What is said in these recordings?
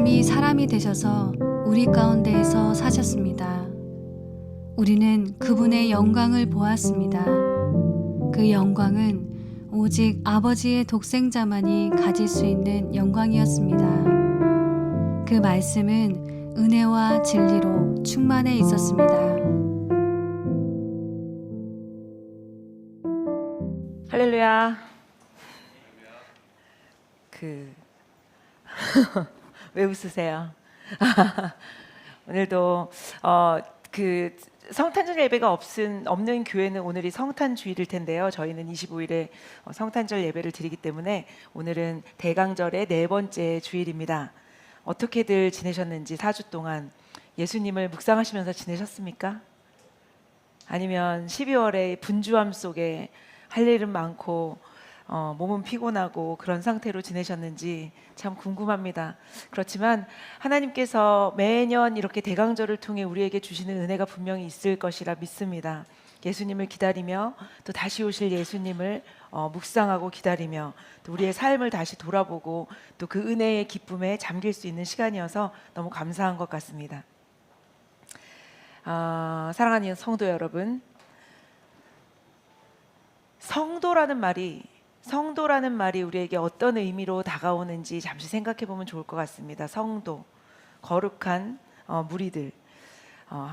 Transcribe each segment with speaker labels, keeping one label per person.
Speaker 1: 하나님이 사람이 되셔서 우리 가운데에서 사셨습니다. 우리는 그분의 영광을 보았습니다. 그 영광은 오직 아버지의 독생자만이 가질 수 있는 영광이었습니다. 그 말씀은 은혜와 진리로 충만해 있었습니다.
Speaker 2: 할렐루야. 왜 웃으세요? 오늘도 성탄절 예배가 없는 교회는 오늘이 성탄주일일 텐데요. 저희는 25일에 성탄절 예배를 드리기 때문에 오늘은 대강절의 네 번째 주일입니다. 어떻게들 지내셨는지 4주 동안 예수님을 묵상하시면서 지내셨습니까? 아니면 12월의 분주함 속에 할 일은 많고 몸은 피곤하고 그런 상태로 지내셨는지 참 궁금합니다. 그렇지만 하나님께서 매년 이렇게 대강절을 통해 우리에게 주시는 은혜가 분명히 있을 것이라 믿습니다. 예수님을 기다리며 또 다시 오실 예수님을 묵상하고 기다리며 또 우리의 삶을 다시 돌아보고 또 그 은혜의 기쁨에 잠길 수 있는 시간이어서 너무 감사한 것 같습니다. 사랑하는 성도 여러분, 성도라는 말이 우리에게 어떤 의미로 다가오는지 잠시 생각해 보면 좋을 것 같습니다. 성도, 거룩한 무리들,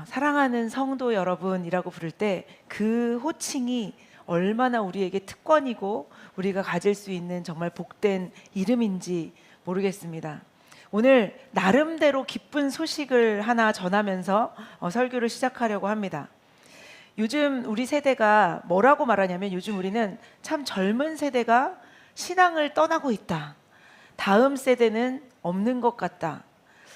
Speaker 2: 사랑하는 성도 여러분이라고 부를 때 그 호칭이 얼마나 우리에게 특권이고 우리가 가질 수 있는 정말 복된 이름인지 모르겠습니다. 오늘 나름대로 기쁜 소식을 하나 전하면서 설교를 시작하려고 합니다. 요즘 우리 세대가 뭐라고 말하냐면, 요즘 우리는 참 젊은 세대가 신앙을 떠나고 있다. 다음 세대는 없는 것 같다.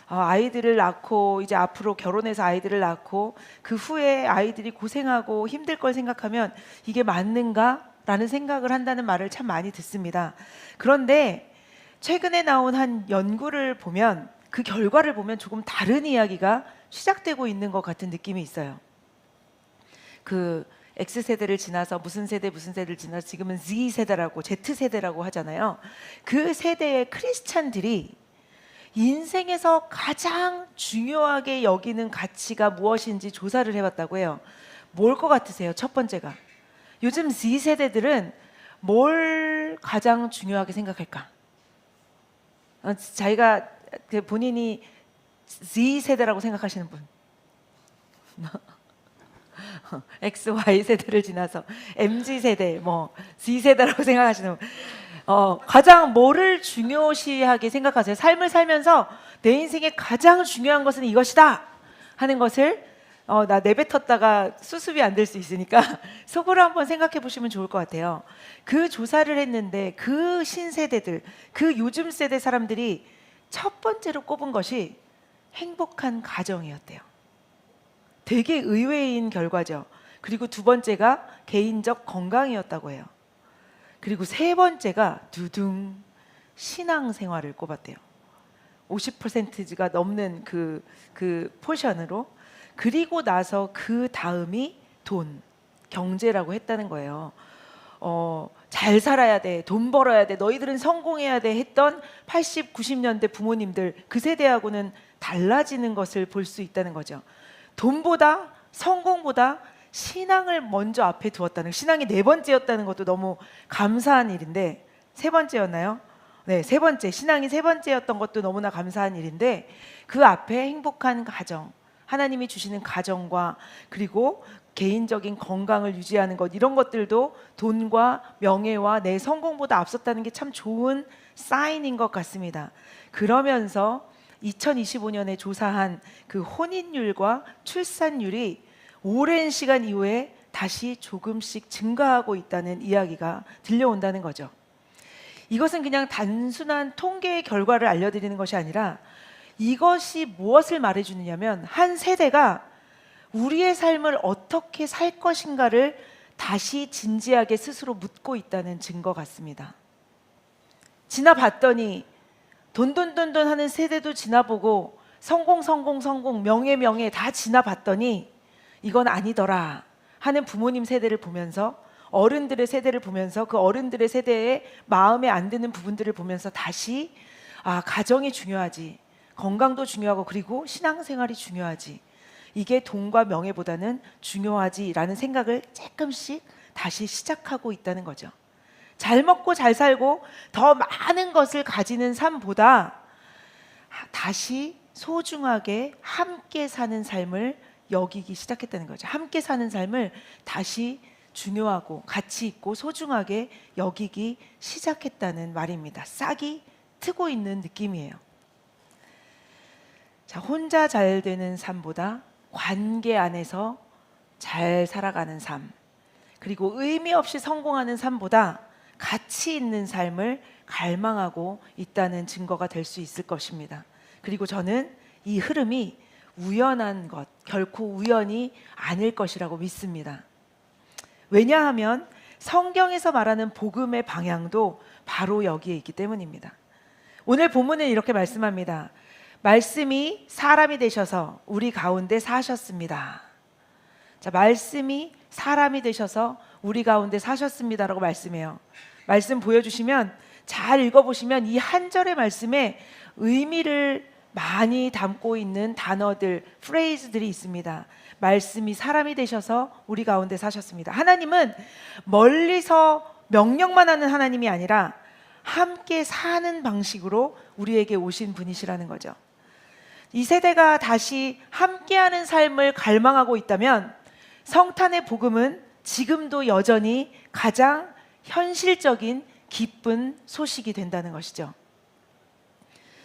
Speaker 2: 아이들을 낳고 이제 앞으로 결혼해서 아이들을 낳고 그 후에 아이들이 고생하고 힘들 걸 생각하면 이게 맞는가? 라는 생각을 한다는 말을 참 많이 듣습니다. 그런데 최근에 나온 한 연구를 보면, 그 결과를 보면 조금 다른 이야기가 시작되고 있는 것 같은 느낌이 있어요. 그 X세대를 지나서 무슨 세대를 지나서 지금은 Z세대라고, Z세대라고 하잖아요. 그 세대의 크리스찬들이 인생에서 가장 중요하게 여기는 가치가 무엇인지 조사를 해봤다고 해요. 뭘 것 같으세요? 첫 번째가, 요즘 Z세대들은 뭘 가장 중요하게 생각할까? 자기가 본인이 Z세대라고 생각하시는 분. X, Y 세대를 지나서 MZ세대, Z세대라고 생각하시는 분. 가장 뭐를 중요시하게 생각하세요? 삶을 살면서 내 인생에 가장 중요한 것은 이것이다 하는 것을 나 내뱉었다가 수습이 안 될 수 있으니까 속으로 한번 생각해 보시면 좋을 것 같아요. 그 조사를 했는데 그 신세대들, 그 요즘 세대 사람들이 첫 번째로 꼽은 것이 행복한 가정이었대요. 되게 의외인 결과죠. 그리고 두 번째가 개인적 건강이었다고 해요. 그리고 세 번째가 두둥 신앙생활을 꼽았대요. 50%가 넘는 그 포션으로. 그리고 나서 그 다음이 돈, 경제라고 했다는 거예요. 잘 살아야 돼, 돈 벌어야 돼, 너희들은 성공해야 돼 했던 80, 90년대 부모님들, 그 세대하고는 달라지는 것을 볼 수 있다는 거죠. 돈보다, 성공보다 신앙을 먼저 앞에 두었다는, 신앙이 네 번째였다는 것도 너무 감사한 일인데, 세 번째였나요? 네, 세 번째, 신앙이 세 번째였던 것도 너무나 감사한 일인데, 그 앞에 행복한 가정, 하나님이 주시는 가정과 그리고 개인적인 건강을 유지하는 것, 이런 것들도 돈과 명예와 내 성공보다 앞섰다는 게 참 좋은 사인인 것 같습니다. 그러면서 2025년에 조사한 그 혼인율과 출산율이 오랜 시간 이후에 다시 조금씩 증가하고 있다는 이야기가 들려온다는 거죠. 이것은 그냥 단순한 통계의 결과를 알려드리는 것이 아니라, 이것이 무엇을 말해주느냐면, 한 세대가 우리의 삶을 어떻게 살 것인가를 다시 진지하게 스스로 묻고 있다는 증거 같습니다. 지나봤더니 돈 하는 세대도 지나보고 성공 명예 다 지나봤더니 이건 아니더라 하는 부모님 세대를 보면서, 어른들의 세대를 보면서, 그 어른들의 세대에 마음에 안 드는 부분들을 보면서 다시 가정이 중요하지, 건강도 중요하고 그리고 신앙생활이 중요하지. 이게 돈과 명예보다는 중요하지라는 생각을 조금씩 다시 시작하고 있다는 거죠. 잘 먹고 잘 살고 더 많은 것을 가지는 삶보다 다시 소중하게 함께 사는 삶을 여기기 시작했다는 거죠. 함께 사는 삶을 다시 중요하고 가치 있고 소중하게 여기기 시작했다는 말입니다. 싹이 트고 있는 느낌이에요. 자, 혼자 잘 되는 삶보다 관계 안에서 잘 살아가는 삶, 그리고 의미 없이 성공하는 삶보다 가치 있는 삶을 갈망하고 있다는 증거가 될 수 있을 것입니다. 그리고 저는 이 흐름이 우연한 것, 결코 우연이 아닐 것이라고 믿습니다. 왜냐하면 성경에서 말하는 복음의 방향도 바로 여기에 있기 때문입니다. 오늘 본문은 이렇게 말씀합니다. 말씀이 사람이 되셔서 우리 가운데 사셨습니다. 자, 말씀이 사람이 되셔서 우리 가운데 사셨습니다라고 말씀해요. 말씀 보여주시면 잘 읽어보시면 이 한 절의 말씀에 의미를 많이 담고 있는 단어들, 프레이즈들이 있습니다. 말씀이 사람이 되셔서 우리 가운데 사셨습니다. 하나님은 멀리서 명령만 하는 하나님이 아니라 함께 사는 방식으로 우리에게 오신 분이시라는 거죠. 이 세대가 다시 함께하는 삶을 갈망하고 있다면 성탄의 복음은 지금도 여전히 가장 현실적인 기쁜 소식이 된다는 것이죠.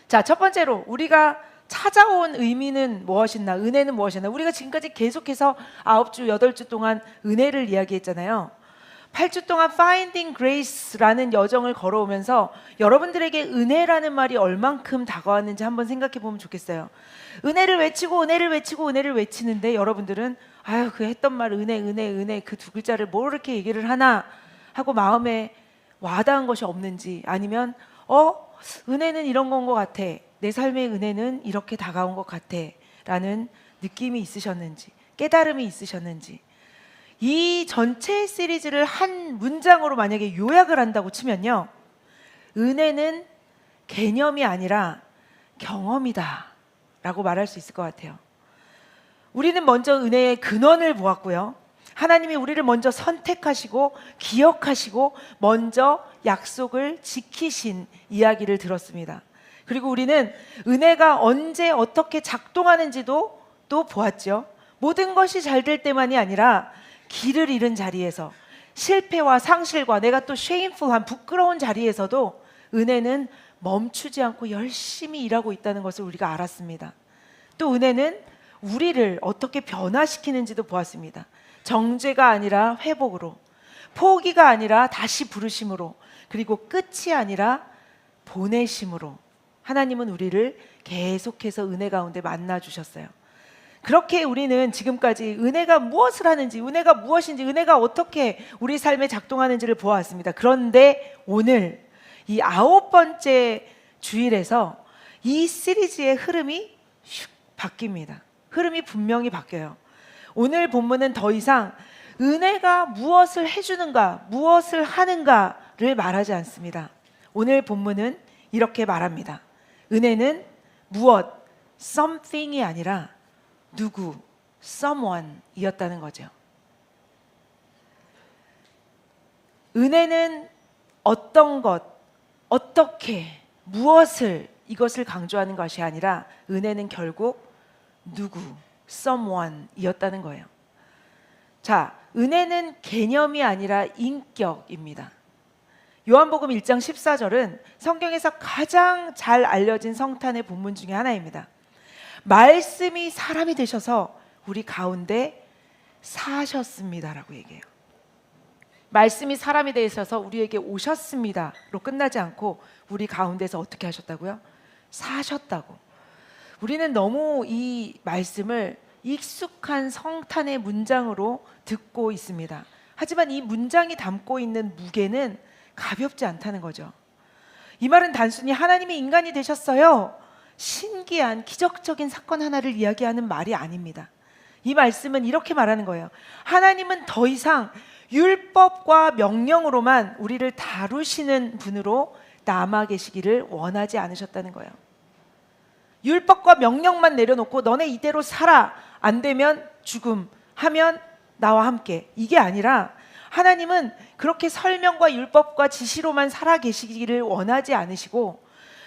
Speaker 2: 자, 첫 번째로 우리가 찾아온 의미는 무엇이나, 은혜는 무엇이나, 우리가 지금까지 계속해서 9주, 8주 동안 은혜를 이야기했잖아요. 8주 동안 Finding Grace라는 여정을 걸어오면서 여러분들에게 은혜라는 말이 얼만큼 다가왔는지 한번 생각해 보면 좋겠어요. 은혜를 외치고 은혜를 외치고 은혜를 외치는데 여러분들은 아유, 그 했던 말 은혜 그 두 글자를 뭐 이렇게 얘기를 하나 하고 마음에 와닿은 것이 없는지, 아니면 은혜는 이런 건 것 같아, 내 삶의 은혜는 이렇게 다가온 것 같아 라는 느낌이 있으셨는지, 깨달음이 있으셨는지, 이 전체 시리즈를 한 문장으로 만약에 요약을 한다고 치면요, 은혜는 개념이 아니라 경험이다 라고 말할 수 있을 것 같아요. 우리는 먼저 은혜의 근원을 보았고요, 하나님이 우리를 먼저 선택하시고 기억하시고 먼저 약속을 지키신 이야기를 들었습니다. 그리고 우리는 은혜가 언제 어떻게 작동하는지도 또 보았죠. 모든 것이 잘 될 때만이 아니라 길을 잃은 자리에서, 실패와 상실과 내가 또 쉐임풀한 부끄러운 자리에서도 은혜는 멈추지 않고 열심히 일하고 있다는 것을 우리가 알았습니다. 또 은혜는 우리를 어떻게 변화시키는지도 보았습니다. 정죄가 아니라 회복으로, 포기가 아니라 다시 부르심으로, 그리고 끝이 아니라 보내심으로 하나님은 우리를 계속해서 은혜 가운데 만나 주셨어요. 그렇게 우리는 지금까지 은혜가 무엇을 하는지, 은혜가 무엇인지, 은혜가 어떻게 우리 삶에 작동하는지를 보았습니다. 그런데 오늘 이 9번째 주일에서 이 시리즈의 흐름이 슉 바뀝니다. 흐름이 분명히 바뀌어요. 오늘 본문은 더 이상 은혜가 무엇을 해주는가, 무엇을 하는가를 말하지 않습니다. 오늘 본문은 이렇게 말합니다. 은혜는 무엇, something이 아니라 누구, someone이었다는 거죠. 은혜는 어떤 것, 어떻게, 무엇을, 이것을 강조하는 것이 아니라 은혜는 결국 누구, someone이었다는 거예요. 자, 은혜는 개념이 아니라 인격입니다. 요한복음 1장 14절은 성경에서 가장 잘 알려진 성탄의 본문 중에 하나입니다. 말씀이 사람이 되셔서 우리 가운데 사셨습니다라고 얘기해요. 말씀이 사람이 되셔서 우리에게 오셨습니다로 끝나지 않고 우리 가운데서 어떻게 하셨다고요? 사셨다고. 우리는 너무 이 말씀을 익숙한 성탄의 문장으로 듣고 있습니다. 하지만 이 문장이 담고 있는 무게는 가볍지 않다는 거죠. 이 말은 단순히 하나님이 인간이 되셨어요, 신기한 기적적인 사건 하나를 이야기하는 말이 아닙니다. 이 말씀은 이렇게 말하는 거예요. 하나님은 더 이상 율법과 명령으로만 우리를 다루시는 분으로 남아 계시기를 원하지 않으셨다는 거예요. 율법과 명령만 내려놓고 너네 이대로 살아, 안 되면 죽음, 하면 나와 함께, 이게 아니라 하나님은 그렇게 설명과 율법과 지시로만 살아 계시기를 원하지 않으시고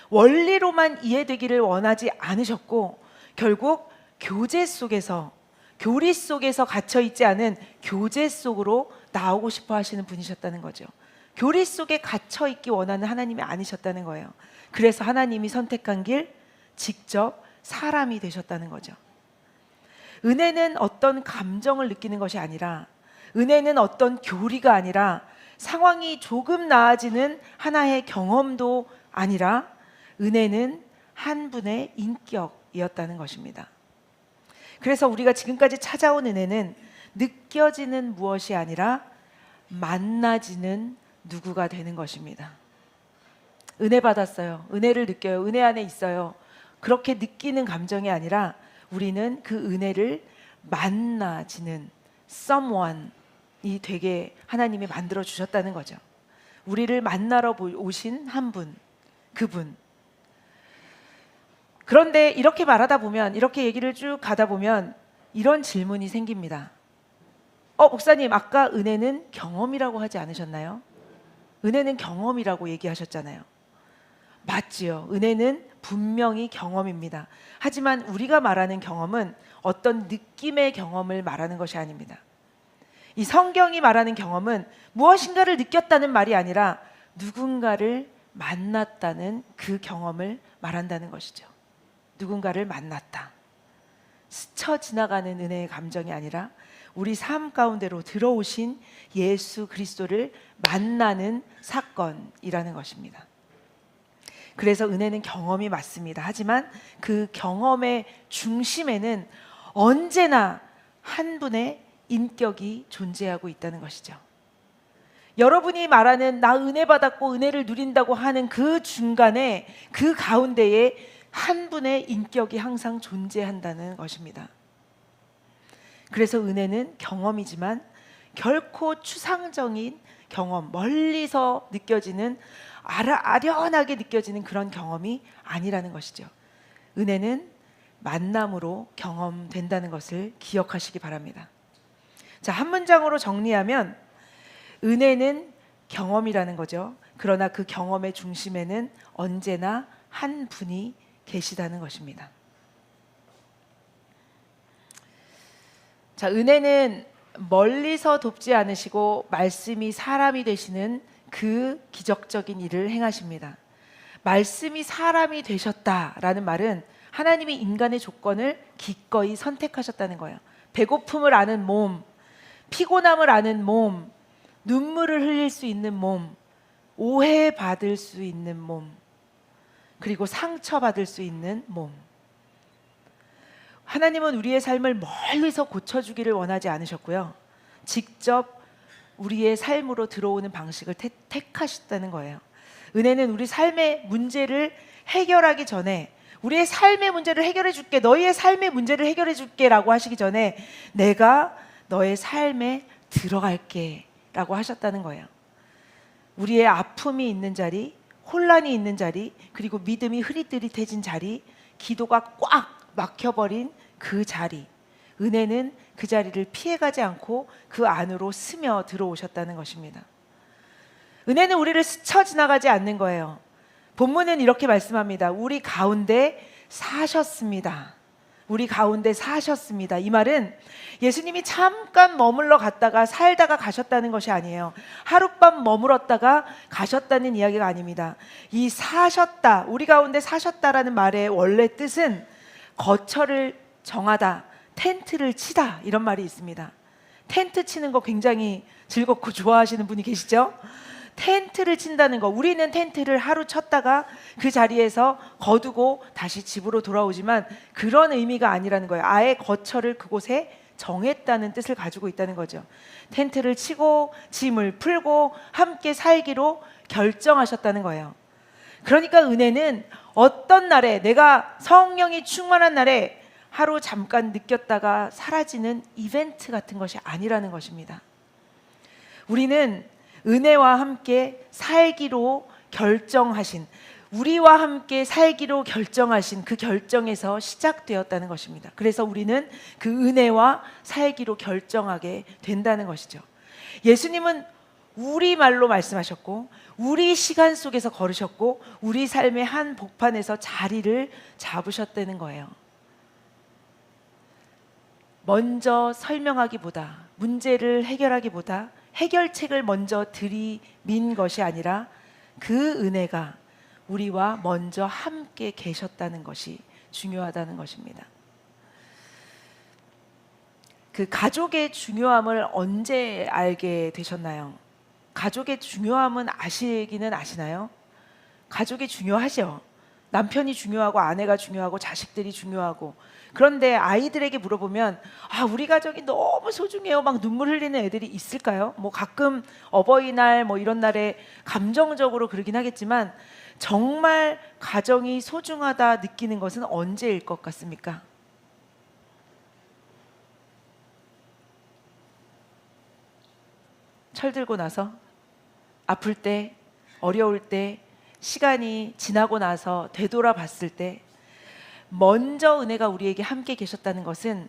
Speaker 2: 원리로만 이해되기를 원하지 않으셨고 결국 교제 속에서, 교리 속에서 갇혀 있지 않은 교제 속으로 나오고 싶어 하시는 분이셨다는 거죠. 교리 속에 갇혀 있기 원하는 하나님이 아니셨다는 거예요. 그래서 하나님이 선택한 길, 직접 사람이 되셨다는 거죠. 은혜는 어떤 감정을 느끼는 것이 아니라, 은혜는 어떤 교리가 아니라, 상황이 조금 나아지는 하나의 경험도 아니라, 은혜는 한 분의 인격이었다는 것입니다. 그래서 우리가 지금까지 찾아온 은혜는 느껴지는 무엇이 아니라 만나지는 누구가 되는 것입니다. 은혜 받았어요. 은혜를 느껴요. 은혜 안에 있어요. 그렇게 느끼는 감정이 아니라 우리는 그 은혜를 만나지는 someone이 되게 하나님이 만들어 주셨다는 거죠. 우리를 만나러 오신 한 분, 그분. 그런데 이렇게 말하다 보면, 이렇게 얘기를 쭉 가다 보면 이런 질문이 생깁니다. 목사님, 아까 은혜는 경험이라고 하지 않으셨나요? 은혜는 경험이라고 얘기하셨잖아요. 맞지요. 은혜는 분명히 경험입니다. 하지만 우리가 말하는 경험은 어떤 느낌의 경험을 말하는 것이 아닙니다. 이 성경이 말하는 경험은 무엇인가를 느꼈다는 말이 아니라 누군가를 만났다는 그 경험을 말한다는 것이죠. 누군가를 만났다. 스쳐 지나가는 은혜의 감정이 아니라 우리 삶 가운데로 들어오신 예수 그리스도를 만나는 사건이라는 것입니다. 그래서 은혜는 경험이 맞습니다. 하지만 그 경험의 중심에는 언제나 한 분의 인격이 존재하고 있다는 것이죠. 여러분이 말하는 나 은혜 받았고 은혜를 누린다고 하는 그 중간에, 그 가운데에 한 분의 인격이 항상 존재한다는 것입니다. 그래서 은혜는 경험이지만 결코 추상적인 경험, 멀리서 느껴지는, 아련하게 느껴지는 그런 경험이 아니라는 것이죠. 은혜는 만남으로 경험된다는 것을 기억하시기 바랍니다. 자, 한 문장으로 정리하면 은혜는 경험이라는 거죠. 그러나 그 경험의 중심에는 언제나 한 분이 계시다는 것입니다. 자, 은혜는 멀리서 돕지 않으시고 말씀이 사람이 되시는 그 기적적인 일을 행하십니다. 말씀이 사람이 되셨다라는 말은 하나님이 인간의 조건을 기꺼이 선택하셨다는 거예요. 배고픔을 아는 몸, 피곤함을 아는 몸, 눈물을 흘릴 수 있는 몸, 오해받을 수 있는 몸, 그리고 상처받을 수 있는 몸. 하나님은 우리의 삶을 멀리서 고쳐주기를 원하지 않으셨고요. 직접 우리의 삶으로 들어오는 방식을 택하셨다는 거예요. 은혜는 우리 삶의 문제를 해결하기 전에, 우리의 삶의 문제를 해결해 줄게, 너희의 삶의 문제를 해결해 줄게 라고 하시기 전에 내가 너의 삶에 들어갈게 라고 하셨다는 거예요. 우리의 아픔이 있는 자리, 혼란이 있는 자리, 그리고 믿음이 흐릿흐릿해진 자리, 기도가 꽉 막혀버린 그 자리, 은혜는 그 자리를 피해가지 않고 그 안으로 스며 들어오셨다는 것입니다. 은혜는 우리를 스쳐 지나가지 않는 거예요. 본문은 이렇게 말씀합니다. 우리 가운데 사셨습니다. 우리 가운데 사셨습니다. 이 말은 예수님이 잠깐 머물러 갔다가 살다가 가셨다는 것이 아니에요. 하룻밤 머물렀다가 가셨다는 이야기가 아닙니다. 이 사셨다, 우리 가운데 사셨다라는 말의 원래 뜻은 거처를 정하다, 텐트를 치다, 이런 말이 있습니다. 텐트 치는 거 굉장히 즐겁고 좋아하시는 분이 계시죠? 텐트를 친다는 거, 우리는 텐트를 하루 쳤다가 그 자리에서 거두고 다시 집으로 돌아오지만 그런 의미가 아니라는 거예요. 아예 거처를 그곳에 정했다는 뜻을 가지고 있다는 거죠. 텐트를 치고 짐을 풀고 함께 살기로 결정하셨다는 거예요. 그러니까 은혜는 어떤 날에, 내가 성령이 충만한 날에 하루 잠깐 느꼈다가 사라지는 이벤트 같은 것이 아니라는 것입니다. 우리는 은혜와 함께 살기로 결정하신, 우리와 함께 살기로 결정하신 그 결정에서 시작되었다는 것입니다. 그래서 우리는 그 은혜와 살기로 결정하게 된다는 것이죠. 예수님은 우리 말로 말씀하셨고 우리 시간 속에서 걸으셨고 우리 삶의 한 복판에서 자리를 잡으셨다는 거예요. 먼저 설명하기보다, 문제를 해결하기보다 해결책을 먼저 들이민 것이 아니라 그 은혜가 우리와 먼저 함께 계셨다는 것이 중요하다는 것입니다. 그 가족의 중요함을 언제 알게 되셨나요? 가족의 중요함은 아시기는 아시나요? 가족이 중요하죠. 남편이 중요하고 아내가 중요하고 자식들이 중요하고, 그런데 아이들에게 물어보면 우리 가족이 너무 소중해요 막 눈물 흘리는 애들이 있을까요? 뭐 가끔 어버이날 뭐 이런 날에 감정적으로 그러긴 하겠지만 정말 가정이 소중하다 느끼는 것은 언제일 것 같습니까? 철들고 나서, 아플 때, 어려울 때, 시간이 지나고 나서 되돌아봤을 때 먼저 은혜가 우리에게 함께 계셨다는 것은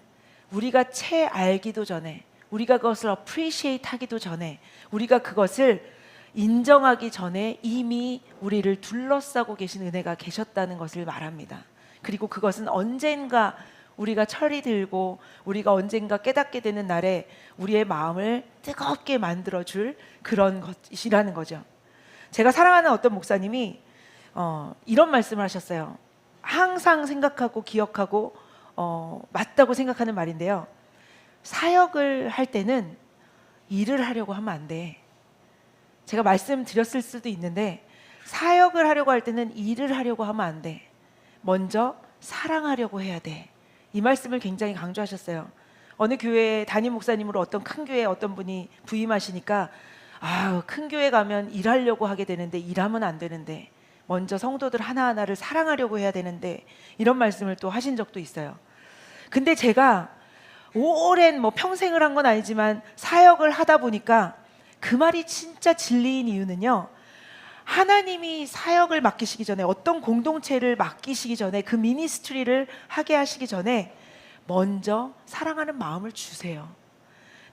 Speaker 2: 우리가 채 알기도 전에, 우리가 그것을 appreciate 하기도 전에, 우리가 그것을 인정하기 전에 이미 우리를 둘러싸고 계신 은혜가 계셨다는 것을 말합니다. 그리고 그것은 언젠가 우리가 철이 들고 우리가 언젠가 깨닫게 되는 날에 우리의 마음을 뜨겁게 만들어줄 그런 것이라는 거죠. 제가 사랑하는 어떤 목사님이 이런 말씀을 하셨어요. 항상 생각하고 기억하고 맞다고 생각하는 말인데요. 사역을 할 때는 일을 하려고 하면 안 돼. 제가 말씀드렸을 수도 있는데 사역을 하려고 할 때는 일을 하려고 하면 안 돼. 먼저 사랑하려고 해야 돼. 이 말씀을 굉장히 강조하셨어요. 어느 교회 담임 목사님으로 어떤 큰 교회에 어떤 분이 부임하시니까 큰 교회 가면 일하려고 하게 되는데 일하면 안 되는데 먼저 성도들 하나하나를 사랑하려고 해야 되는데 이런 말씀을 또 하신 적도 있어요. 근데 제가 오랜 평생을 한 건 아니지만 사역을 하다 보니까 그 말이 진짜 진리인 이유는요, 하나님이 사역을 맡기시기 전에, 어떤 공동체를 맡기시기 전에, 그 미니스트리를 하게 하시기 전에 먼저 사랑하는 마음을 주세요.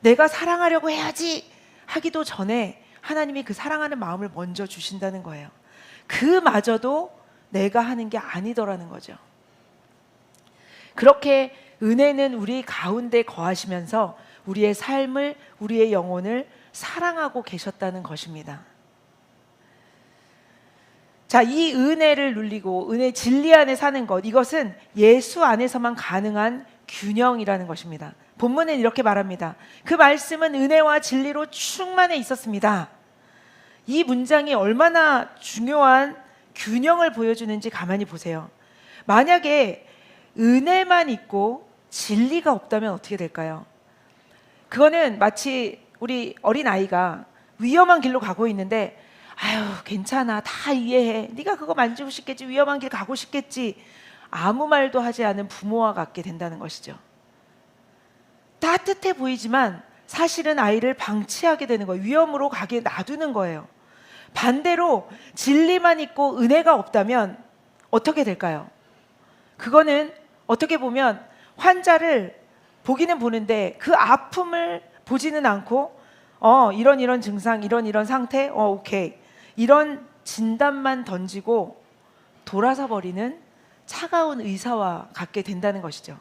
Speaker 2: 내가 사랑하려고 해야지 하기도 전에 하나님이 그 사랑하는 마음을 먼저 주신다는 거예요. 그마저도 내가 하는 게 아니더라는 거죠. 그렇게 은혜는 우리 가운데 거하시면서 우리의 삶을, 우리의 영혼을 사랑하고 계셨다는 것입니다. 자, 이 은혜를 누리고 은혜 진리 안에 사는 것, 이것은 예수 안에서만 가능한 균형이라는 것입니다. 본문은 이렇게 말합니다. 그 말씀은 은혜와 진리로 충만해 있었습니다. 이 문장이 얼마나 중요한 균형을 보여주는지 가만히 보세요. 만약에 은혜만 있고 진리가 없다면 어떻게 될까요? 그거는 마치 우리 어린아이가 위험한 길로 가고 있는데 괜찮아, 다 이해해, 네가 그거 만지고 싶겠지, 위험한 길 가고 싶겠지, 아무 말도 하지 않은 부모와 같게 된다는 것이죠. 따뜻해 보이지만 사실은 아이를 방치하게 되는 거예요. 위험으로 가게 놔두는 거예요. 반대로 진리만 있고 은혜가 없다면 어떻게 될까요? 그거는 어떻게 보면 환자를 보기는 보는데 그 아픔을 보지는 않고 이런 증상, 이런 상태, 오케이, 이런 진단만 던지고 돌아서 버리는 차가운 의사와 같게 된다는 것이죠.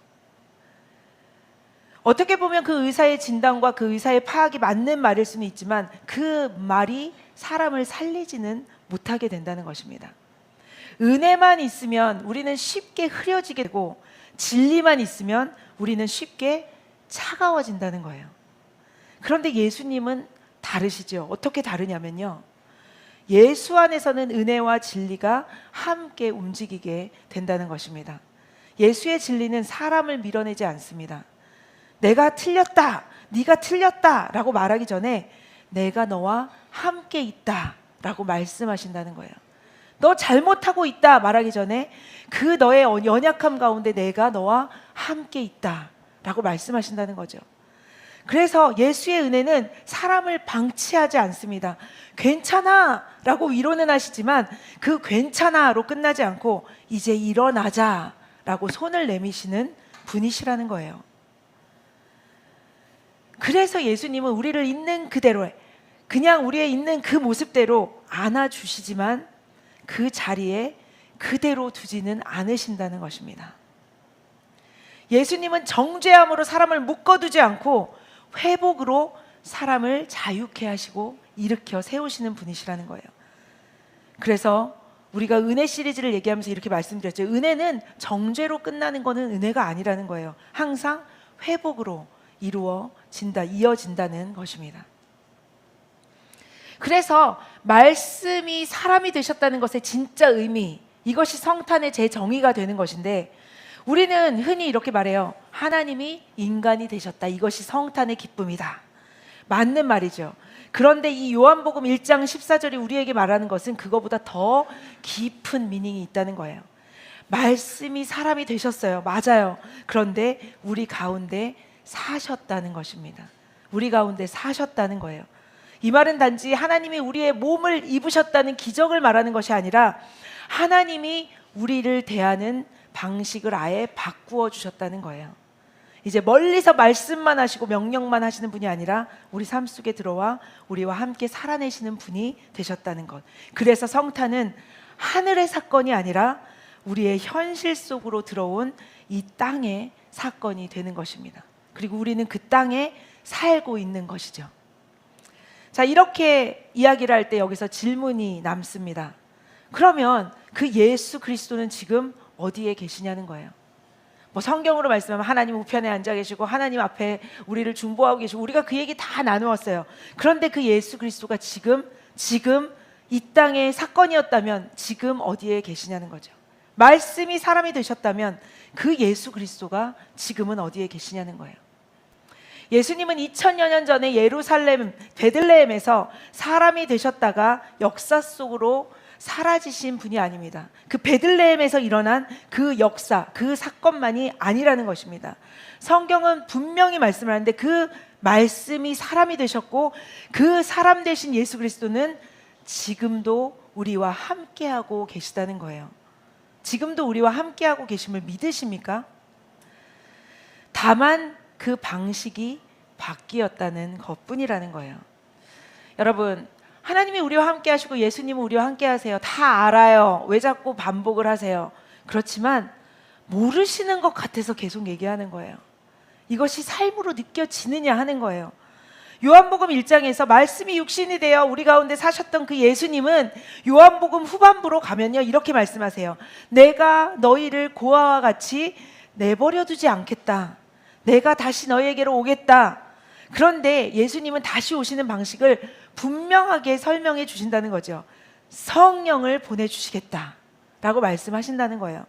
Speaker 2: 어떻게 보면 그 의사의 진단과 그 의사의 파악이 맞는 말일 수는 있지만 그 말이 사람을 살리지는 못하게 된다는 것입니다. 은혜만 있으면 우리는 쉽게 흐려지게 되고 진리만 있으면 우리는 쉽게 차가워진다는 거예요. 그런데 예수님은 다르시죠. 어떻게 다르냐면요, 예수 안에서는 은혜와 진리가 함께 움직이게 된다는 것입니다. 예수의 진리는 사람을 밀어내지 않습니다. 내가 틀렸다, 네가 틀렸다 라고 말하기 전에 내가 너와 함께 있다 라고 말씀하신다는 거예요. 너 잘못하고 있다 말하기 전에 그 너의 연약함 가운데 내가 너와 함께 있다 라고 말씀하신다는 거죠. 그래서 예수의 은혜는 사람을 방치하지 않습니다. 괜찮아 라고 위로는 하시지만 그 괜찮아로 끝나지 않고 이제 일어나자 라고 손을 내미시는 분이시라는 거예요. 그래서 예수님은 우리를 있는 그대로, 그냥 우리의 있는 그 모습대로 안아주시지만 그 자리에 그대로 두지는 않으신다는 것입니다. 예수님은 정죄함으로 사람을 묶어두지 않고 회복으로 사람을 자유케 하시고 일으켜 세우시는 분이시라는 거예요. 그래서 우리가 은혜 시리즈를 얘기하면서 이렇게 말씀드렸죠. 은혜는 정죄로 끝나는 것은 은혜가 아니라는 거예요. 항상 회복으로 이루어진다, 이어진다는 것입니다. 그래서 말씀이 사람이 되셨다는 것의 진짜 의미, 이것이 성탄의 제 정의가 되는 것인데, 우리는 흔히 이렇게 말해요. 하나님이 인간이 되셨다. 이것이 성탄의 기쁨이다. 맞는 말이죠. 그런데 이 요한복음 1장 14절이 우리에게 말하는 것은 그거보다 더 깊은 미닝이 있다는 거예요. 말씀이 사람이 되셨어요. 맞아요. 그런데 우리 가운데 사셨다는 것입니다. 우리 가운데 사셨다는 거예요. 이 말은 단지 하나님이 우리의 몸을 입으셨다는 기적을 말하는 것이 아니라 하나님이 우리를 대하는 방식을 아예 바꾸어 주셨다는 거예요. 이제 멀리서 말씀만 하시고 명령만 하시는 분이 아니라 우리 삶 속에 들어와 우리와 함께 살아내시는 분이 되셨다는 것. 그래서 성탄은 하늘의 사건이 아니라 우리의 현실 속으로 들어온 이 땅의 사건이 되는 것입니다. 그리고 우리는 그 땅에 살고 있는 것이죠. 자, 이렇게 이야기를 할 때 여기서 질문이 남습니다. 그러면 그 예수 그리스도는 지금 어디에 계시냐는 거예요. 뭐 성경으로 말씀하면 하나님 우편에 앉아 계시고 하나님 앞에 우리를 중보하고 계시고, 우리가 그 얘기 다 나누었어요. 그런데 그 예수 그리스도가 지금 이 땅의 사건이었다면 지금 어디에 계시냐는 거죠. 말씀이 사람이 되셨다면 그 예수 그리스도가 지금은 어디에 계시냐는 거예요. 예수님은 2000여 년 전에 예루살렘 베들레헴에서 사람이 되셨다가 역사 속으로 사라지신 분이 아닙니다. 그 베들레헴에서 일어난 그 역사, 그 사건만이 아니라는 것입니다. 성경은 분명히 말씀을 하는데 그 말씀이 사람이 되셨고 그 사람 되신 예수 그리스도는 지금도 우리와 함께하고 계시다는 거예요. 지금도 우리와 함께하고 계심을 믿으십니까? 다만 그 방식이 바뀌었다는 것뿐이라는 거예요. 여러분, 하나님이 우리와 함께 하시고 예수님은 우리와 함께 하세요. 다 알아요. 왜 자꾸 반복을 하세요? 그렇지만 모르시는 것 같아서 계속 얘기하는 거예요. 이것이 삶으로 느껴지느냐 하는 거예요. 요한복음 1장에서 말씀이 육신이 되어 우리 가운데 사셨던 그 예수님은 요한복음 후반부로 가면요, 이렇게 말씀하세요. 내가 너희를 고아와 같이 내버려 두지 않겠다. 내가 다시 너희에게로 오겠다. 그런데 예수님은 다시 오시는 방식을 분명하게 설명해 주신다는 거죠. 성령을 보내주시겠다 라고 말씀하신다는 거예요.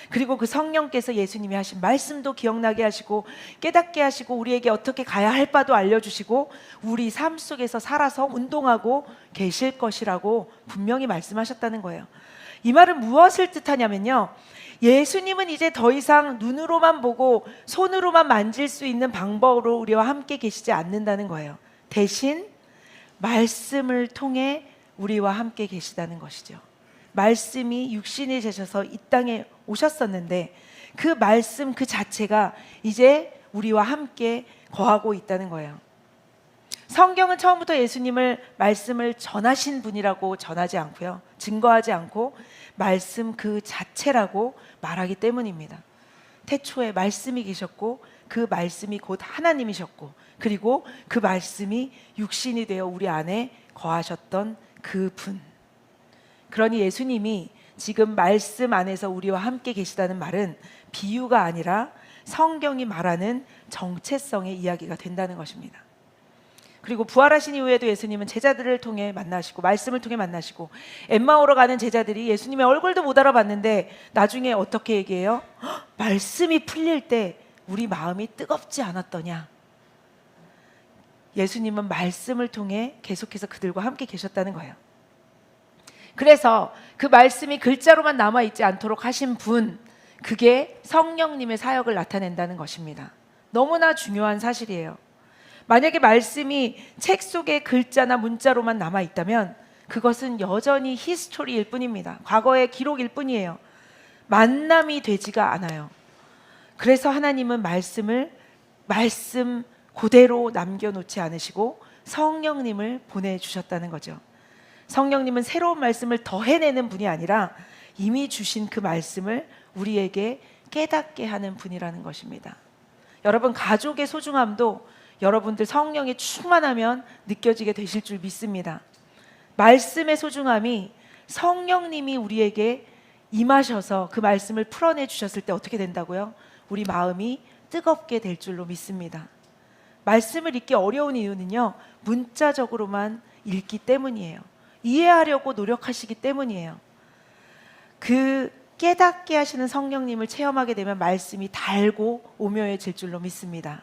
Speaker 2: 그리고 그 성령께서 예수님이 하신 말씀도 기억나게 하시고 깨닫게 하시고 우리에게 어떻게 가야 할 바도 알려주시고 우리 삶 속에서 살아서 운동하고 계실 것이라고 분명히 말씀하셨다는 거예요. 이 말은 무엇을 뜻하냐면요, 예수님은 이제 더 이상 눈으로만 보고 손으로만 만질 수 있는 방법으로 우리와 함께 계시지 않는다는 거예요. 대신 말씀을 통해 우리와 함께 계시다는 것이죠. 말씀이 육신이 되셔서 이 땅에 오셨었는데 그 말씀 그 자체가 이제 우리와 함께 거하고 있다는 거예요. 성경은 처음부터 예수님을 말씀을 전하신 분이라고 전하지 않고요, 증거하지 않고 말씀 그 자체라고 말하기 때문입니다. 태초에 말씀이 계셨고 그 말씀이 곧 하나님이셨고 그리고 그 말씀이 육신이 되어 우리 안에 거하셨던 그 분. 그러니 예수님이 지금 말씀 안에서 우리와 함께 계시다는 말은 비유가 아니라 성경이 말하는 정체성의 이야기가 된다는 것입니다. 그리고 부활하신 이후에도 예수님은 제자들을 통해 만나시고 말씀을 통해 만나시고 엠마오로 가는 제자들이 예수님의 얼굴도 못 알아봤는데 나중에 어떻게 얘기해요? 말씀이 풀릴 때 우리 마음이 뜨겁지 않았더냐. 예수님은 말씀을 통해 계속해서 그들과 함께 계셨다는 거예요. 그래서 그 말씀이 글자로만 남아있지 않도록 하신 분, 그게 성령님의 사역을 나타낸다는 것입니다. 너무나 중요한 사실이에요. 만약에 말씀이 책 속의 글자나 문자로만 남아 있다면 그것은 여전히 히스토리일 뿐입니다. 과거의 기록일 뿐이에요. 만남이 되지가 않아요. 그래서 하나님은 말씀을 말씀 그대로 남겨놓지 않으시고 성령님을 보내주셨다는 거죠. 성령님은 새로운 말씀을 더해내는 분이 아니라 이미 주신 그 말씀을 우리에게 깨닫게 하는 분이라는 것입니다. 여러분, 가족의 소중함도 여러분들 성령이 충만하면 느껴지게 되실 줄 믿습니다. 말씀의 소중함이 성령님이 우리에게 임하셔서 그 말씀을 풀어내 주셨을 때 어떻게 된다고요? 우리 마음이 뜨겁게 될 줄로 믿습니다. 말씀을 읽기 어려운 이유는요, 문자적으로만 읽기 때문이에요. 이해하려고 노력하시기 때문이에요. 그 깨닫게 하시는 성령님을 체험하게 되면 말씀이 달고 오묘해질 줄로 믿습니다.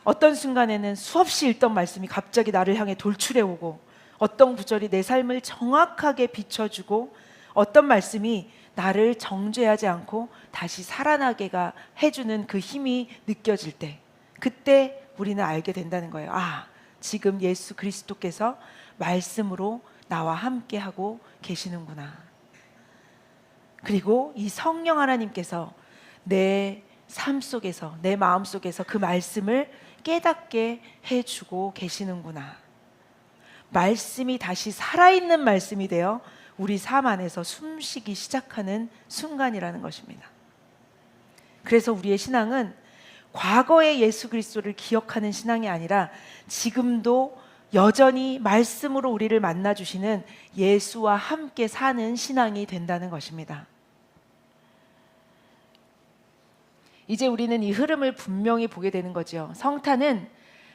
Speaker 2: 어떤 순간에는 수없이 읽던 말씀이 갑자기 나를 향해 돌출해 오고, 어떤 구절이 내 삶을 정확하게 비춰주고, 어떤 말씀이 나를 정죄하지 않고 다시 살아나게가 해주는 그 힘이 느껴질 때, 그때 우리는 알게 된다는 거예요. 아, 지금 예수 그리스도께서 말씀으로 나와 함께 하고 계시는구나. 그리고 이 성령 하나님께서 내 삶 속에서, 내 마음 속에서 그 말씀을 깨닫게 해주고 계시는구나. 말씀이 다시 살아있는 말씀이 되어 우리 삶 안에서 숨쉬기 시작하는 순간이라는 것입니다. 그래서 우리의 신앙은 과거의 예수 그리스도를 기억하는 신앙이 아니라 지금도 여전히 말씀으로 우리를 만나주시는 예수와 함께 사는 신앙이 된다는 것입니다. 이제 우리는 이 흐름을 분명히 보게 되는 거죠. 성탄은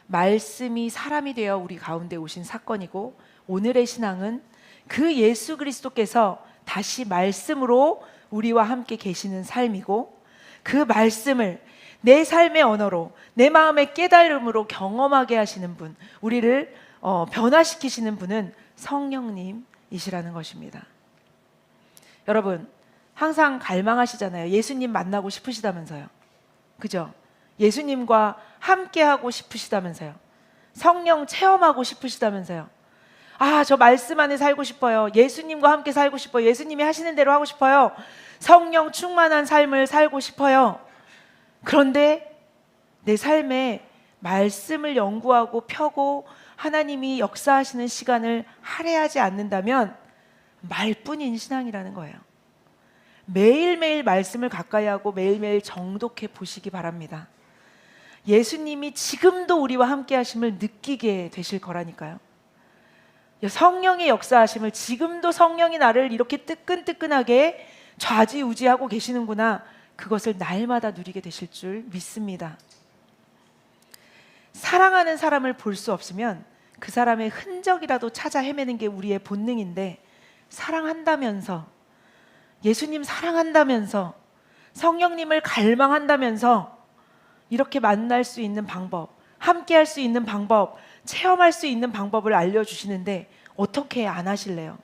Speaker 2: 말씀이 사람이 되어 우리 가운데 오신 사건이고, 오늘의 신앙은 그 예수 그리스도께서 다시 말씀으로 우리와 함께 계시는 삶이고, 그 말씀을 내 삶의 언어로, 내 마음의 깨달음으로 경험하게 하시는 분, 우리를 변화시키시는 분은 성령님이시라는 것입니다. 여러분, 항상 갈망하시잖아요. 예수님 만나고 싶으시다면서요. 그죠? 예수님과 함께하고 싶으시다면서요. 성령 체험하고 싶으시다면서요. 아, 저 말씀 안에 살고 싶어요. 예수님과 함께 살고 싶어요. 예수님이 하시는 대로 하고 싶어요. 성령 충만한 삶을 살고 싶어요. 그런데 내 삶에 말씀을 연구하고 펴고 하나님이 역사하시는 시간을 할애하지 않는다면 말뿐인 신앙이라는 거예요. 매일매일 말씀을 가까이 하고 매일매일 정독해 보시기 바랍니다. 예수님이 지금도 우리와 함께 하심을 느끼게 되실 거라니까요. 성령의 역사하심을, 지금도 성령이 나를 이렇게 뜨끈뜨끈하게 좌지우지하고 계시는구나, 그것을 날마다 누리게 되실 줄 믿습니다. 사랑하는 사람을 볼 수 없으면 그 사람의 흔적이라도 찾아 헤매는 게 우리의 본능인데, 사랑한다면서, 예수님 사랑한다면서, 성령님을 갈망한다면서 이렇게 만날 수 있는 방법, 함께 할 수 있는 방법, 체험할 수 있는 방법을 알려주시는데 어떻게 안 하실래요?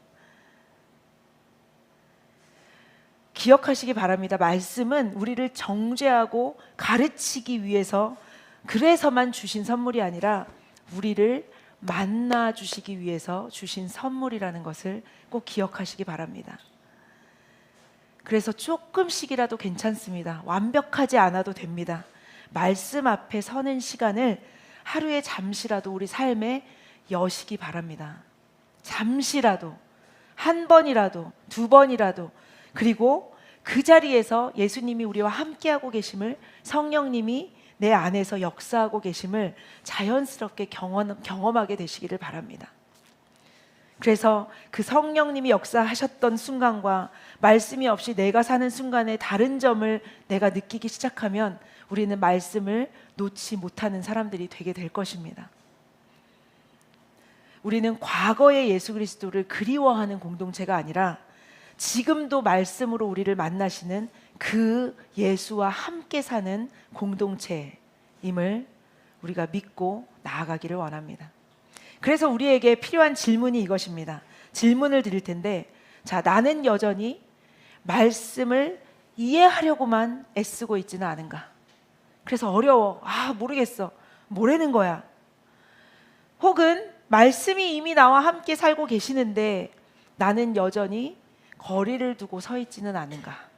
Speaker 2: 기억하시기 바랍니다. 말씀은 우리를 정죄하고 가르치기 위해서, 그래서만 주신 선물이 아니라 우리를 만나 주시기 위해서 주신 선물이라는 것을 꼭 기억하시기 바랍니다. 그래서 조금씩이라도 괜찮습니다. 완벽하지 않아도 됩니다. 말씀 앞에 서는 시간을 하루에 잠시라도 우리 삶에 여시기 바랍니다. 잠시라도, 한 번이라도, 두 번이라도, 그리고 그 자리에서 예수님이 우리와 함께하고 계심을, 성령님이 내 안에서 역사하고 계심을 자연스럽게 경험하게 되시기를 바랍니다. 그래서 그 성령님이 역사하셨던 순간과 말씀이 없이 내가 사는 순간의 다른 점을 내가 느끼기 시작하면 우리는 말씀을 놓지 못하는 사람들이 되게 될 것입니다. 우리는 과거의 예수 그리스도를 그리워하는 공동체가 아니라 지금도 말씀으로 우리를 만나시는 그 예수와 함께 사는 공동체임을 우리가 믿고 나아가기를 원합니다. 그래서 우리에게 필요한 질문이 이것입니다. 질문을 드릴 텐데, 자, 나는 여전히 말씀을 이해하려고만 애쓰고 있지는 않은가? 그래서 어려워. 아, 모르겠어. 뭐라는 거야? 혹은 말씀이 이미 나와 함께 살고 계시는데 나는 여전히 거리를 두고 서 있지는 않은가?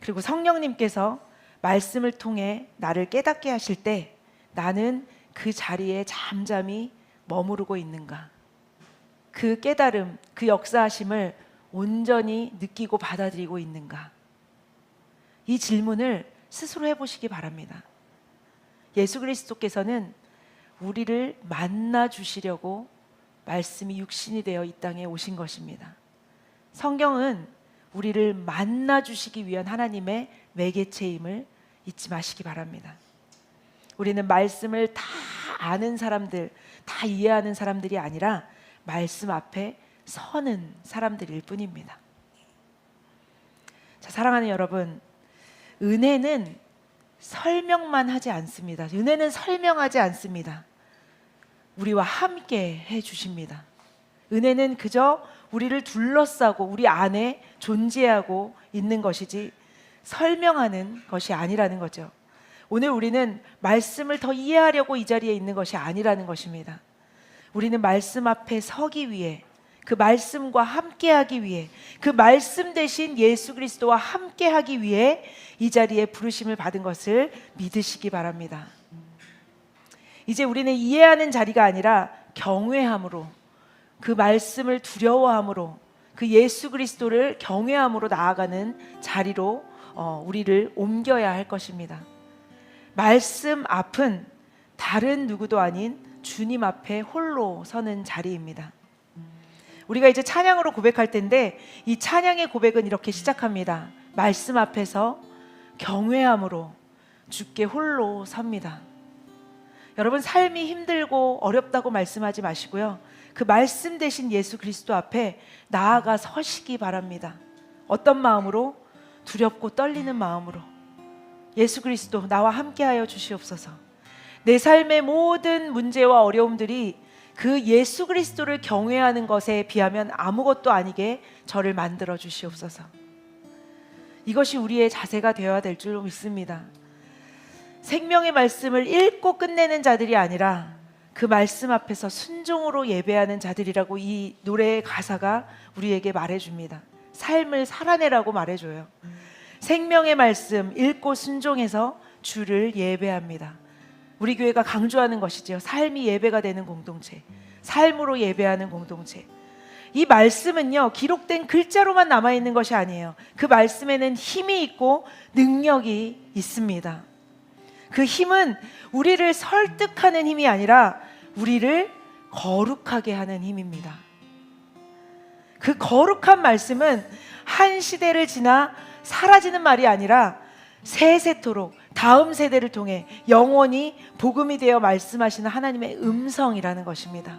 Speaker 2: 그리고 성령님께서 말씀을 통해 나를 깨닫게 하실 때 나는 그 자리에 잠잠히 머무르고 있는가? 그 깨달음, 그 역사하심을 온전히 느끼고 받아들이고 있는가? 이 질문을 스스로 해보시기 바랍니다. 예수 그리스도께서는 우리를 만나 주시려고 말씀이 육신이 되어 이 땅에 오신 것입니다. 성경은 우리를 만나 주시기 위한 하나님의 매개체임을 잊지 마시기 바랍니다. 우리는 말씀을 다 아는 사람들, 다 이해하는 사람들이 아니라 말씀 앞에 서는 사람들일 뿐입니다. 자, 사랑하는 여러분, 은혜는 설명만 하지 않습니다. 은혜는 설명하지 않습니다. 우리와 함께 해 주십니다. 은혜는 그저 우리를 둘러싸고 우리 안에 존재하고 있는 것이지 설명하는 것이 아니라는 거죠. 오늘 우리는 말씀을 더 이해하려고 이 자리에 있는 것이 아니라는 것입니다. 우리는 말씀 앞에 서기 위해, 그 말씀과 함께하기 위해, 그 말씀 대신 예수 그리스도와 함께하기 위해 이 자리에 부르심을 받은 것을 믿으시기 바랍니다. 이제 우리는 이해하는 자리가 아니라 경외함으로, 그 말씀을 두려워함으로, 그 예수 그리스도를 경외함으로 나아가는 자리로 우리를 옮겨야 할 것입니다. 말씀 앞은 다른 누구도 아닌 주님 앞에 홀로 서는 자리입니다. 우리가 이제 찬양으로 고백할 텐데 이 찬양의 고백은 이렇게 시작합니다. 말씀 앞에서 경외함으로 주께 홀로 섭니다. 여러분, 삶이 힘들고 어렵다고 말씀하지 마시고요. 그 말씀 대신 예수 그리스도 앞에 나아가 서시기 바랍니다. 어떤 마음으로? 두렵고 떨리는 마음으로. 예수 그리스도, 나와 함께하여 주시옵소서. 내 삶의 모든 문제와 어려움들이 그 예수 그리스도를 경외하는 것에 비하면 아무것도 아니게 저를 만들어 주시옵소서. 이것이 우리의 자세가 되어야 될 줄 믿습니다. 생명의 말씀을 읽고 끝내는 자들이 아니라 그 말씀 앞에서 순종으로 예배하는 자들이라고 이 노래의 가사가 우리에게 말해줍니다. 삶을 살아내라고 말해줘요. 생명의 말씀 읽고 순종해서 주를 예배합니다. 우리 교회가 강조하는 것이죠. 삶이 예배가 되는 공동체, 삶으로 예배하는 공동체. 이 말씀은요, 기록된 글자로만 남아있는 것이 아니에요. 그 말씀에는 힘이 있고 능력이 있습니다. 그 힘은 우리를 설득하는 힘이 아니라 우리를 거룩하게 하는 힘입니다. 그 거룩한 말씀은 한 시대를 지나 사라지는 말이 아니라 세세토록 다음 세대를 통해 영원히 복음이 되어 말씀하시는 하나님의 음성이라는 것입니다.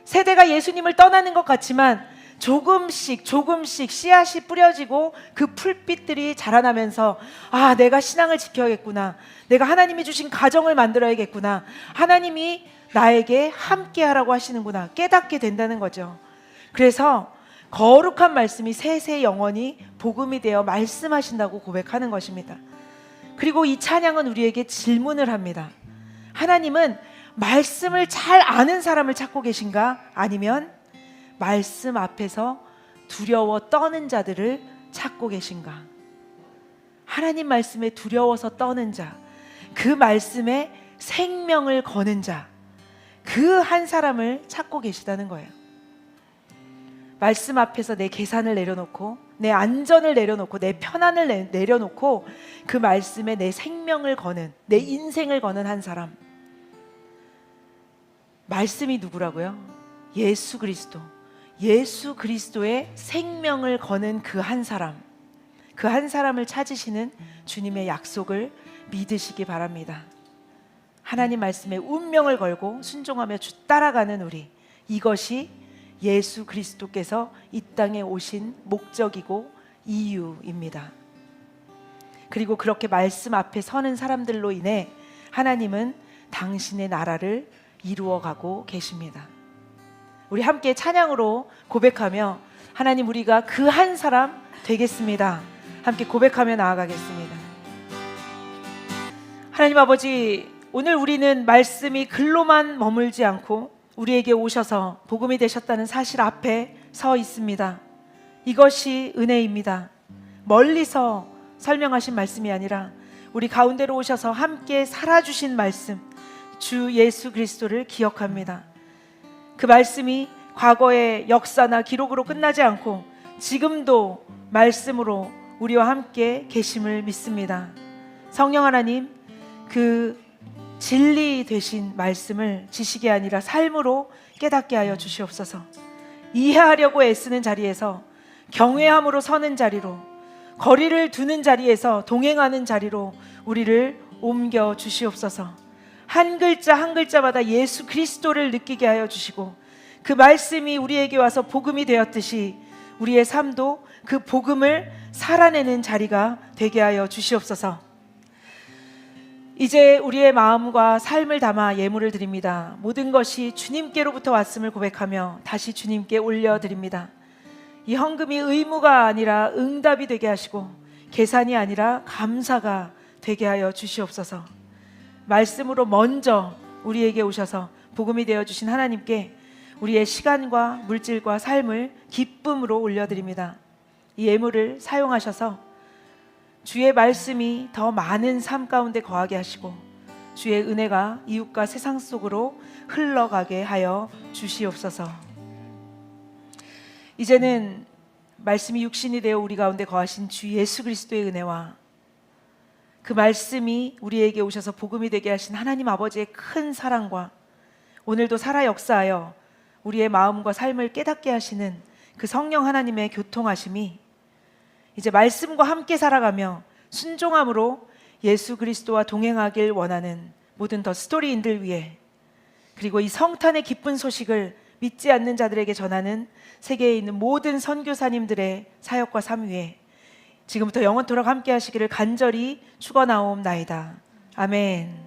Speaker 2: 세대가 예수님을 떠나는 것 같지만 조금씩 씨앗이 뿌려지고 그 풀빛들이 자라나면서 아, 내가 신앙을 지켜야겠구나, 내가 하나님이 주신 가정을 만들어야겠구나, 하나님이 나에게 함께하라고 하시는구나 깨닫게 된다는 거죠. 그래서 거룩한 말씀이 세세 영원히 복음이 되어 말씀하신다고 고백하는 것입니다. 그리고 이 찬양은 우리에게 질문을 합니다. 하나님은 말씀을 잘 아는 사람을 찾고 계신가? 아니면 말씀 앞에서 두려워 떠는 자들을 찾고 계신가? 하나님 말씀에 두려워서 떠는 자, 그 말씀에 생명을 거는 자, 그 한 사람을 찾고 계시다는 거예요. 말씀 앞에서 내 계산을 내려놓고, 내 안전을 내려놓고, 내 편안을 내려놓고 그 말씀에 내 생명을 거는, 내 인생을 거는 한 사람. 말씀이 누구라고요? 예수 그리스도. 예수 그리스도의 생명을 거는 그 한 사람, 그 한 사람을 찾으시는 주님의 약속을 믿으시기 바랍니다. 하나님 말씀에 운명을 걸고 순종하며 주 따라가는 우리, 이것이 예수 그리스도께서 이 땅에 오신 목적이고 이유입니다. 그리고 그렇게 말씀 앞에 서는 사람들로 인해 하나님은 당신의 나라를 이루어가고 계십니다. 우리 함께 찬양으로 고백하며 하나님, 우리가 그 한 사람 되겠습니다. 함께 고백하며 나아가겠습니다. 하나님 아버지, 오늘 우리는 말씀이 글로만 머물지 않고 우리에게 오셔서 복음이 되셨다는 사실 앞에 서 있습니다. 이것이 은혜입니다. 멀리서 설명하신 말씀이 아니라 우리 가운데로 오셔서 함께 살아주신 말씀, 주 예수 그리스도를 기억합니다. 그 말씀이 과거의 역사나 기록으로 끝나지 않고 지금도 말씀으로 우리와 함께 계심을 믿습니다. 성령 하나님, 그 진리 되신 말씀을 지식이 아니라 삶으로 깨닫게 하여 주시옵소서. 이해하려고 애쓰는 자리에서 경외함으로 서는 자리로, 거리를 두는 자리에서 동행하는 자리로 우리를 옮겨 주시옵소서. 한 글자 한 글자마다 예수 그리스도를 느끼게 하여 주시고, 그 말씀이 우리에게 와서 복음이 되었듯이 우리의 삶도 그 복음을 살아내는 자리가 되게 하여 주시옵소서. 이제 우리의 마음과 삶을 담아 예물을 드립니다. 모든 것이 주님께로부터 왔음을 고백하며 다시 주님께 올려드립니다. 이 헌금이 의무가 아니라 응답이 되게 하시고 계산이 아니라 감사가 되게 하여 주시옵소서. 말씀으로 먼저 우리에게 오셔서 복음이 되어주신 하나님께 우리의 시간과 물질과 삶을 기쁨으로 올려드립니다. 이 예물을 사용하셔서 주의 말씀이 더 많은 삶 가운데 거하게 하시고 주의 은혜가 이웃과 세상 속으로 흘러가게 하여 주시옵소서. 이제는 말씀이 육신이 되어 우리 가운데 거하신 주 예수 그리스도의 은혜와 그 말씀이 우리에게 오셔서 복음이 되게 하신 하나님 아버지의 큰 사랑과 오늘도 살아 역사하여 우리의 마음과 삶을 깨닫게 하시는 그 성령 하나님의 교통하심이 이제 말씀과 함께 살아가며 순종함으로 예수 그리스도와 동행하길 원하는 모든 더 스토리인들 위해, 그리고 이 성탄의 기쁜 소식을 믿지 않는 자들에게 전하는 세계에 있는 모든 선교사님들의 사역과 삶 위에 지금부터 영원토록 함께 하시기를 간절히 축원하옵나이다. 아멘.